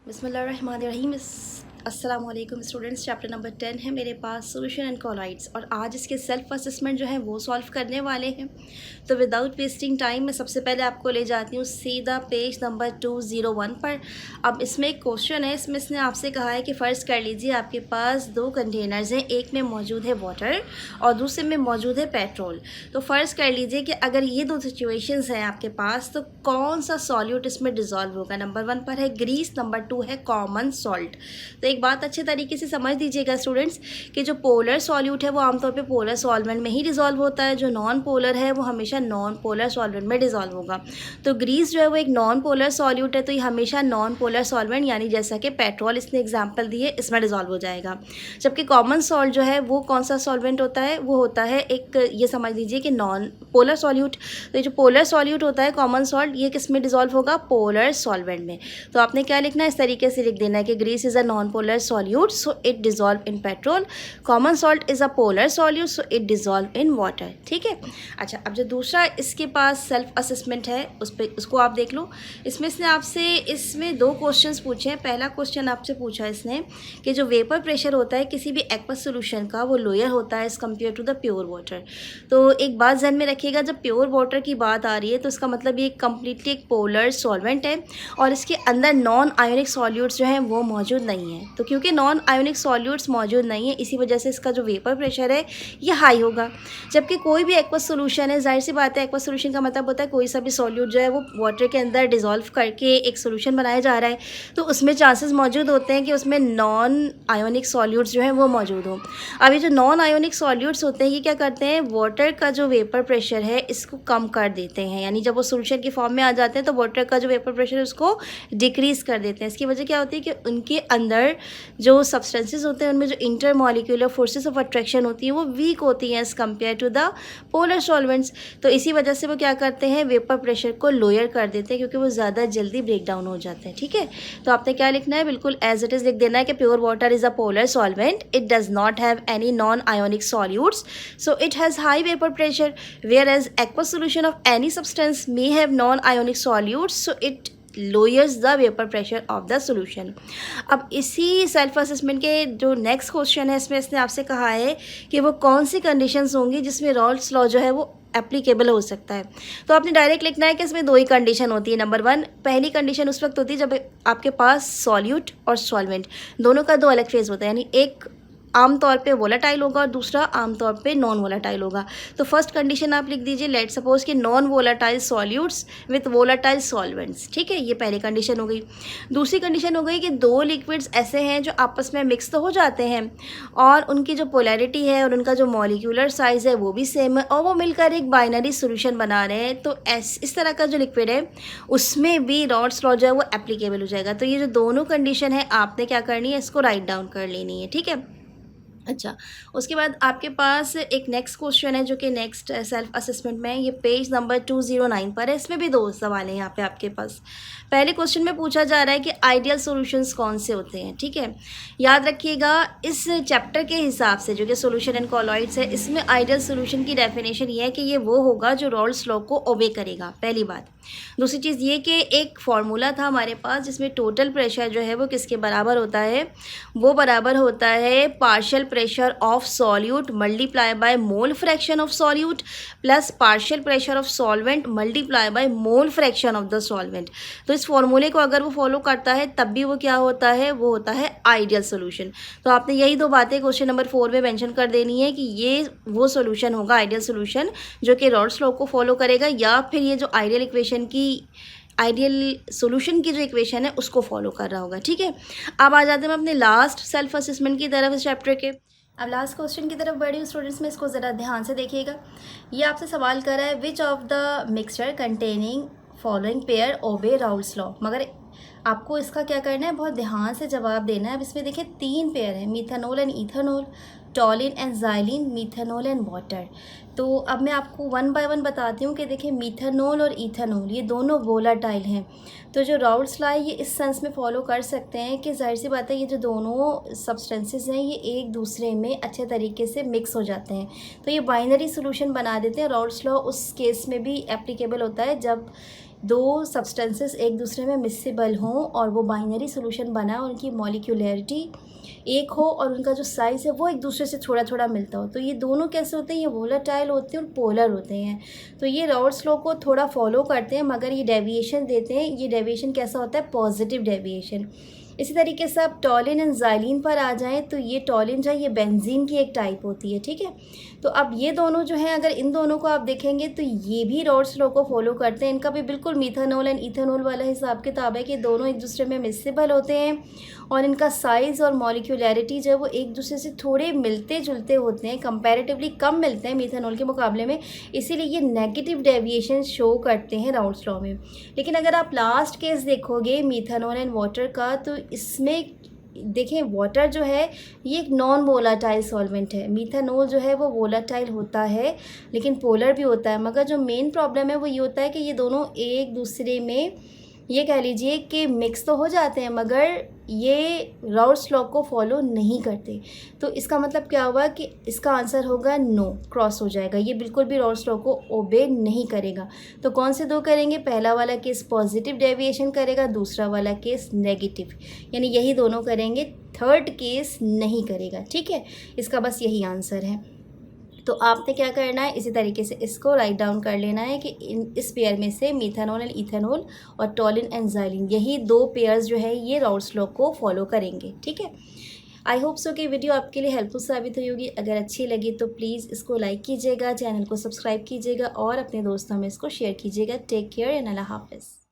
बिस्मिल्लाहिर्रहमानिर्रहीम। अस्सलाम वालेकुम स्टूडेंट्स। चैप्टर नंबर 10 है मेरे पास, सोल्यूशन एंड कोलॉइड्स, और आज इसके सेल्फ असेसमेंट जो है वो सॉल्व करने वाले हैं। तो विदाउट वेस्टिंग टाइम मैं सबसे पहले आपको ले जाती हूँ सीधा पेज नंबर 201 पर। अब इसमें एक क्वेश्चन है, इसमें आपसे कहा है कि फ़र्ज़ कर लीजिए आपके पास दो कंटेनर्स हैं, एक में मौजूद है वाटर और दूसरे में मौजूद है पेट्रोल। तो फ़र्ज़ कर लीजिए कि अगर ये दो सिचुएशंस हैं आपके पास, तो कौन सा सॉल्यूट इसमें डिज़ोल्व होगा। नंबर 1 पर है ग्रीस, नंबर 2 है कॉमन सॉल्ट। तो एक बात अच्छे तरीके से समझ दीजिएगा स्टूडेंट्स कि जो पोलर सॉल्यूट है वो आमतौर पे पोलर सॉल्वेंट में ही डिज़ोल्व होता है, जो नॉन पोलर है वो हमेशा नॉन पोलर सॉल्वेंट में डिज़ोल्व होगा। तो ग्रीस जो है वो एक नॉन पोलर सॉल्यूट है, तो ये हमेशा नॉन पोलर सॉल्वेंट यानी जैसा कि पेट्रोल इसने एग्जाम्पल दी है इसमें डिज़ोल्व हो जाएगा। जबकि कॉमन सॉल्ट जो है वो कौन सा सॉल्वेंट होता है, वो होता है एक, ये समझ लीजिए कि नॉन पोलर सॉल्यूट। तो ये जो पोलर सॉल्यूट होता है कॉमन सॉल्ट, ये किस में डिज़ोल्व होगा, पोलर सॉल्वेंट में। तो आपने क्या लिखना है, इस तरीके से लिख देना है कि grease is a non polar solute so it dissolve in petrol, common salt is a polar solute so it dissolve in water. ठीक है। अच्छा, अब जो दूसरा इसके पास सेल्फ असेसमेंट है उसको आप देख लो। इसने आपसे इसमें दो क्वेश्चंस पूछे हैं। पहला क्वेश्चन आपसे पूछा इसने कि जो वेपर प्रेशर होता है किसी भी एक्वस सोल्यूशन का वो लोअर होता है as compare to the pure water. तो एक बात ध्यान में रखिएगा, जब प्योर वाटर की बात आ रही है तो इसका मतलब ये कम्प्लीटली एक पोलर सॉल्वेंट है और इसके अंदर नॉन आयोनिक सॉल्यूट्स जो हैं वो मौजूद नहीं है। तो क्योंकि नॉन आयोनिक सॉल्यूट्स मौजूद नहीं है, इसी वजह से इसका जो वेपर प्रेशर है ये हाई होगा। जबकि कोई भी एक्वस सोल्यूशन है, जाहिर सी बात है एक्वस सोल्यूशन का मतलब होता है कोई सा भी सॉल्यूट जो है वो वाटर के अंदर डिज़ोल्व करके एक सोल्यूशन बनाया जा रहा है, तो उसमें चांसेस मौजूद होते हैं कि उसमें नॉन आयोनिक सॉल्यूट्स जो हैं वो मौजूद हों। अब ये जो नॉन आयोनिक सॉल्यूट्स होते हैं ये क्या करते हैं, वाटर का जो वेपर प्रेशर है इसको कम कर देते हैं, यानी जब वो सोल्यूशन की फॉर्म में आ जाते हैं तो वाटर का जो वेपर प्रेशर है उसको डिक्रीज़ कर देते हैं। इसकी वजह क्या होती है कि उनके अंदर जो सब्सटेंसेस होते हैं उनमें जो intermolecular forces of attraction होती है वो वीक होती हैं as compare to the polar solvents. तो इसी वजह से वो क्या करते हैं, वेपर प्रेशर को लोअर कर देते हैं क्योंकि वो ज़्यादा जल्दी ब्रेक डाउन हो जाते हैं। ठीक है। तो आपने क्या लिखना है, बिल्कुल एज इट इज़ लिख देना है कि pure water is a polar solvent, it does not have any non ionic solutes so it has high vapour pressure, whereas aqueous solution of any substance may have non ionic solutes so it lowers the vapour pressure of the solution. अब इसी self assessment के जो next question है इसमें इसने आपसे कहा है कि वो कौन सी कंडीशंस होंगी जिसमें रॉल्स लॉ जो है वो एप्लीकेबल हो सकता है। तो आपने डायरेक्ट लिखना है कि इसमें दो ही कंडीशन होती है। नंबर 1, पहली कंडीशन उस वक्त होती है जब आपके पास सॉल्यूट और सॉल्वेंट दोनों का दो अलग फेज होता है, यानी एक आमतौर पे वोलाटाइल होगा और दूसरा आमतौर पे नॉन वोलाटाइल होगा। तो फर्स्ट कंडीशन आप लिख दीजिए, लेट सपोज कि non volatile solutes with volatile solvents. ठीक है, ये पहली कंडीशन हो गई। दूसरी कंडीशन हो गई कि दो लिक्विड्स ऐसे हैं जो आपस में मिक्स तो हो जाते हैं और उनकी जो पोलैरिटी है और उनका जो मॉलिक्यूलर साइज़ है वो भी सेम है और वो मिलकर एक बाइनरी सोल्यूशन बना रहे हैं। तो इस तरह का जो लिक्विड है उसमें भी रॉल्स लॉ जो है वो एप्लीकेबल हो जाएगा। तो ये जो दोनों कंडीशन है आपने क्या करनी है, इसको राइट डाउन कर लेनी है। ठीक है। अच्छा, उसके बाद आपके पास एक नेक्स्ट क्वेश्चन है जो कि नेक्स्ट सेल्फ असेसमेंट में है, ये पेज नंबर 209 पर है। इसमें भी दो सवाल हैं यहाँ पे आपके पास। पहले क्वेश्चन में पूछा जा रहा है कि आइडियल सॉल्यूशंस कौन से होते हैं। ठीक है, याद रखिएगा इस चैप्टर के हिसाब से जो कि सॉल्यूशन एंड कॉलॉइड्स है, इसमें आइडियल सॉल्यूशन की डेफिनेशन ये है कि ये वो होगा जो रॉल्स लॉ को ओबे करेगा, पहली बात। दूसरी चीज़ ये कि एक फार्मूला था हमारे पास जिसमें टोटल प्रेशर जो है वो किसके बराबर होता है, वो बराबर होता है partial pressure of solute multiply by mole fraction of solute plus partial pressure of solvent multiply by mole fraction of the solvent. तो इस फॉर्मूले को अगर वो फॉलो करता है तब भी वो क्या होता है, वो होता है आइडियल सोल्यूशन। तो आपने यही दो बातें क्वेश्चन नंबर 4 में मेंशन कर देनी है कि ये वो सोल्यूशन होगा आइडियल सोल्यूशन जो कि रॉल्स लॉ को फॉलो करेगा, या फिर ये जो आइडियल इक्वेशन की आइडियल सॉल्यूशन की जो इक्वेशन है उसको फॉलो कर रहा होगा। ठीक है। अब आ जाते हैं हम अपने लास्ट सेल्फ असेसमेंट की तरफ इस चैप्टर के। अब लास्ट क्वेश्चन की तरफ बढ़ी स्टूडेंट्स में, इसको ज़रा ध्यान से देखिएगा। ये आपसे सवाल कर रहा है which of the mixture containing following pair obey Raoult's law. मगर आपको इसका क्या करना है, बहुत ध्यान से जवाब देना है। अब इसमें देखिए 3 पेयर है, methanol and ethanol, toluene and xylene, methanol and water. तो अब मैं आपको 1 बाय 1 बताती हूँ कि देखिए मिथेनॉल और इथेनॉल ये दोनों वोलाटाइल हैं। तो जो राउल्स लॉ ये इस सेंस में फॉलो कर सकते हैं कि जाहिर सी बात है ये जो दोनों सब्सटेंसेस हैं ये एक दूसरे में अच्छे तरीके से मिक्स हो जाते हैं, तो ये बाइनरी सोल्यूशन बना देते हैं। राउल्स लॉ उस केस में भी एप्लीकेबल होता है जब दो सब्सटेंसेस एक दूसरे में मिक्सेबल हों और वो बाइनरी सॉल्यूशन बना, उनकी मॉलिक्यूलैरिटी एक हो और उनका जो साइज़ है वो एक दूसरे से थोड़ा थोड़ा मिलता हो, तो ये दोनों कैसे होते हैं, ये वोलेटाइल होते हैं और पोलर होते हैं। तो ये राउल्ट्स लॉ को थोड़ा फॉलो करते हैं, मगर ये डेविएशन देते हैं। ये डेविएशन कैसा होता है, पॉजिटिव डेविएशन। इसी तरीके से आप टॉलिन एंड ज़ाइलिन पर आ जाएं, तो ये टॉलिन जो है ये बेंजीन की एक टाइप होती है, ठीक है। तो अब ये दोनों जो हैं, अगर इन दोनों को आप देखेंगे तो ये भी राउल्ट्स लॉ को फॉलो करते हैं। इनका भी बिल्कुल मीथानॉल एंड इथेनॉल वाला हिसाब किताब है कि दोनों एक दूसरे में मिक्सेबल होते हैं और इनका साइज़ और मॉलिक्यूलैरिटी जो है वो एक दूसरे से थोड़े मिलते जुलते होते हैं, कंपैरेटिवली कम मिलते हैं मीथानॉल के मुकाबले में, इसीलिए ये नेगेटिव डेविएशन शो करते हैं राउल्ट्स लॉ में। लेकिन अगर आप लास्ट केस देखोगे मीथानॉल एंड वाटर का, तो इसमें देखें वाटर जो है ये एक नॉन वोलाटाइल सॉल्वेंट है। मीथानॉल जो है वो वोलाटाइल होता है लेकिन पोलर भी होता है, मगर जो मेन प्रॉब्लम है वो ये होता है कि ये दोनों एक दूसरे में ये कह लीजिए कि मिक्स तो हो जाते हैं मगर ये राउल्ट्स लॉ को फॉलो नहीं करते। तो इसका मतलब क्या हुआ कि इसका आंसर होगा नो, क्रॉस हो जाएगा, ये बिल्कुल भी राउल्ट्स लॉ को ओबे नहीं करेगा। तो कौन से दो करेंगे, पहला वाला केस पॉजिटिव डेविएशन करेगा, दूसरा वाला केस नेगेटिव, यानी यही दोनों करेंगे, थर्ड केस नहीं करेगा, ठीक है। इसका बस यही आंसर है। तो आपने क्या करना है, इसी तरीके से इसको राइट डाउन कर लेना है कि इस पेयर में से मीथानॉल एंड इथेनॉल और टॉलिन एंड ज़ाइलिन, यही दो पेयर्स जो है ये राउल्ट्स लॉ को फॉलो करेंगे, ठीक है। आई होप सो कि वीडियो आपके लिए हेल्पफुल साबित हुई होगी। अगर अच्छी लगी तो प्लीज़ इसको लाइक कीजिएगा, चैनल को सब्सक्राइब कीजिएगा और अपने दोस्तों में इसको शेयर कीजिएगा। टेक केयर एंड अल्लाह हाफिज़।